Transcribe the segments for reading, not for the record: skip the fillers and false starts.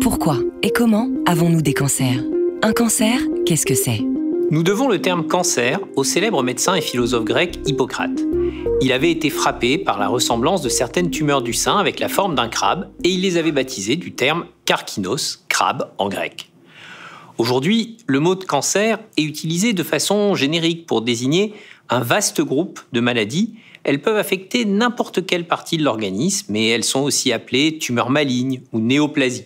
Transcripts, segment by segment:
Pourquoi et comment avons-nous des cancers? Un cancer, qu'est-ce que c'est? Nous devons le terme cancer au célèbre médecin et philosophe grec Hippocrate. Il avait été frappé par la ressemblance de certaines tumeurs du sein avec la forme d'un crabe et il les avait baptisées du terme karkinos, crabe en grec. Aujourd'hui, le mot de cancer est utilisé de façon générique pour désigner un vaste groupe de maladies. Elles peuvent affecter n'importe quelle partie de l'organisme, mais elles sont aussi appelées tumeurs malignes ou néoplasies.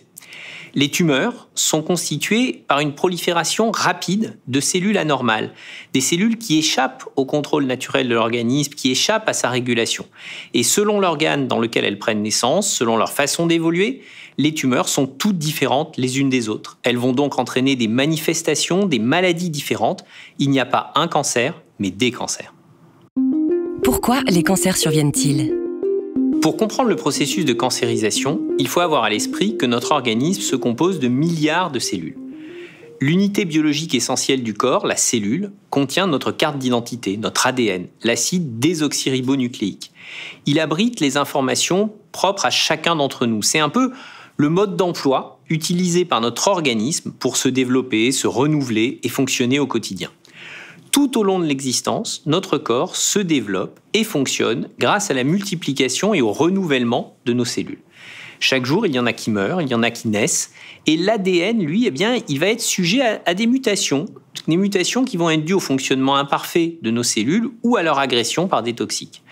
Les tumeurs sont constituées par une prolifération rapide de cellules anormales, des cellules qui échappent au contrôle naturel de l'organisme, qui échappent à sa régulation. Et selon l'organe dans lequel elles prennent naissance, selon leur façon d'évoluer, les tumeurs sont toutes différentes les unes des autres. Elles vont donc entraîner des manifestations, des maladies différentes. Il n'y a pas un cancer, mais des cancers. Pourquoi les cancers surviennent-ils? Pour comprendre le processus de cancérisation, il faut avoir à l'esprit que notre organisme se compose de milliards de cellules. L'unité biologique essentielle du corps, la cellule, contient notre carte d'identité, notre ADN, l'acide désoxyribonucléique. Il abrite les informations propres à chacun d'entre nous. C'est un peu le mode d'emploi utilisé par notre organisme pour se développer, se renouveler et fonctionner au quotidien. Tout au long de l'existence, notre corps se développe et fonctionne grâce à la multiplication et au renouvellement de nos cellules. Chaque jour, il y en a qui meurent, il y en a qui naissent. Et l'ADN, lui, il va être sujet à des mutations qui vont être dues au fonctionnement imparfait de nos cellules ou à leur agression par des toxiques.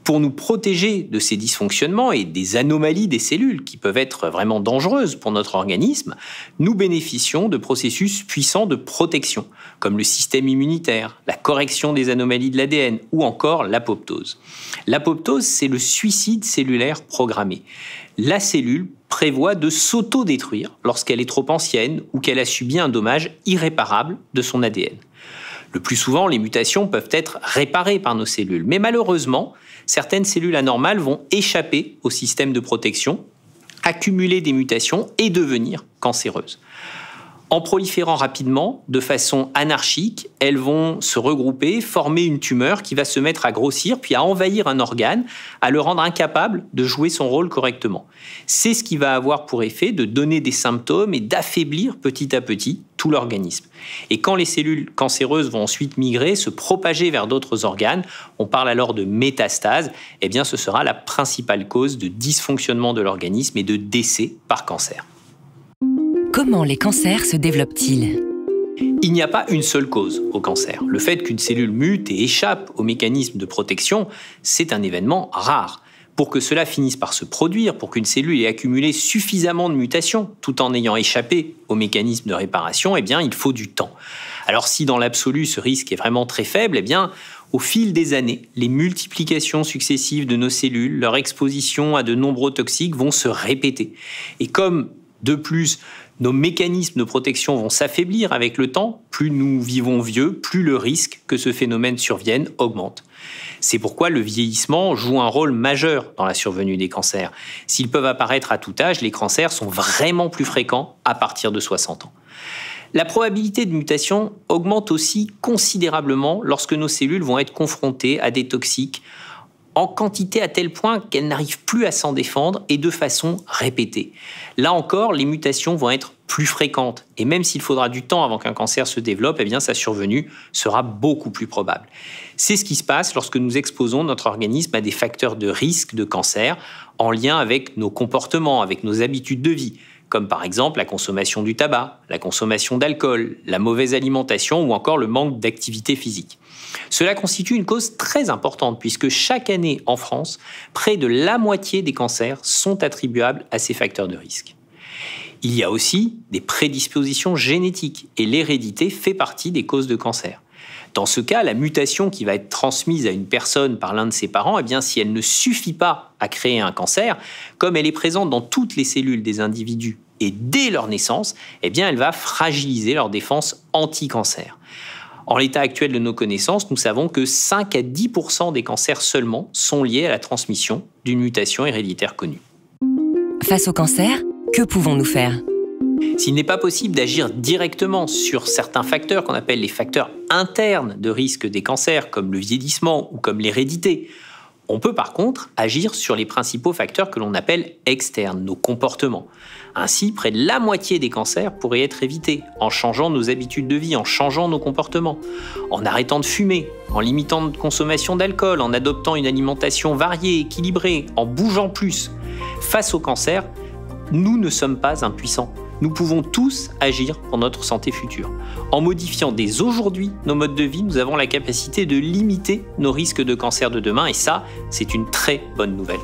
Pour nous protéger de ces dysfonctionnements et des anomalies des cellules qui peuvent être vraiment dangereuses pour notre organisme, nous bénéficions de processus puissants de protection, comme le système immunitaire, la correction des anomalies de l'ADN ou encore l'apoptose. L'apoptose, c'est le suicide cellulaire programmé. La cellule prévoit de s'auto-détruire lorsqu'elle est trop ancienne ou qu'elle a subi un dommage irréparable de son ADN. Le plus souvent, les mutations peuvent être réparées par nos cellules, mais malheureusement, certaines cellules anormales vont échapper au système de protection, accumuler des mutations et devenir cancéreuses. En proliférant rapidement, de façon anarchique, elles vont se regrouper, former une tumeur qui va se mettre à grossir, puis à envahir un organe, à le rendre incapable de jouer son rôle correctement. C'est ce qui va avoir pour effet de donner des symptômes et d'affaiblir petit à petit tout l'organisme. Et quand les cellules cancéreuses vont ensuite migrer, se propager vers d'autres organes, on parle alors de métastase, eh bien ce sera la principale cause de dysfonctionnement de l'organisme et de décès par cancer. Comment les cancers se développent-ils? Il n'y a pas une seule cause au cancer. Le fait qu'une cellule mute et échappe au mécanisme de protection, c'est un événement rare. Pour que cela finisse par se produire, pour qu'une cellule ait accumulé suffisamment de mutations tout en ayant échappé au mécanisme de réparation, eh bien, il faut du temps. Alors si dans l'absolu ce risque est vraiment très faible, eh bien, au fil des années, les multiplications successives de nos cellules, leur exposition à de nombreux toxiques vont se répéter. Et comme de plus, nos mécanismes de protection vont s'affaiblir avec le temps. Plus nous vivons vieux, plus le risque que ce phénomène survienne augmente. C'est pourquoi le vieillissement joue un rôle majeur dans la survenue des cancers. S'ils peuvent apparaître à tout âge, les cancers sont vraiment plus fréquents à partir de 60 ans. La probabilité de mutation augmente aussi considérablement lorsque nos cellules vont être confrontées à des toxiques en quantité à tel point qu'elles n'arrivent plus à s'en défendre et de façon répétée. Là encore, les mutations vont être plus fréquentes. Et même s'il faudra du temps avant qu'un cancer se développe, eh bien, sa survenue sera beaucoup plus probable. C'est ce qui se passe lorsque nous exposons notre organisme à des facteurs de risque de cancer en lien avec nos comportements, avec nos habitudes de vie, comme par exemple la consommation du tabac, la consommation d'alcool, la mauvaise alimentation ou encore le manque d'activité physique. Cela constitue une cause très importante puisque chaque année en France, près de la moitié des cancers sont attribuables à ces facteurs de risque. Il y a aussi des prédispositions génétiques et l'hérédité fait partie des causes de cancer. Dans ce cas, la mutation qui va être transmise à une personne par l'un de ses parents, eh bien, si elle ne suffit pas à créer un cancer, comme elle est présente dans toutes les cellules des individus et dès leur naissance, eh bien, elle va fragiliser leur défense anti-cancer. En l'état actuel de nos connaissances, nous savons que 5 à 10% des cancers seulement sont liés à la transmission d'une mutation héréditaire connue. Face au cancer, que pouvons-nous faire? S'il n'est pas possible d'agir directement sur certains facteurs qu'on appelle les facteurs internes de risque des cancers, comme le vieillissement ou comme l'hérédité, On peut par contre agir sur les principaux facteurs que l'on appelle externes, nos comportements. Ainsi, près de la moitié des cancers pourraient être évités en changeant nos habitudes de vie, en changeant nos comportements, en arrêtant de fumer, en limitant notre consommation d'alcool, en adoptant une alimentation variée, équilibrée, en bougeant plus. Face au cancer, nous ne sommes pas impuissants. Nous pouvons tous agir pour notre santé future. En modifiant dès aujourd'hui nos modes de vie, nous avons la capacité de limiter nos risques de cancer de demain et ça, c'est une très bonne nouvelle.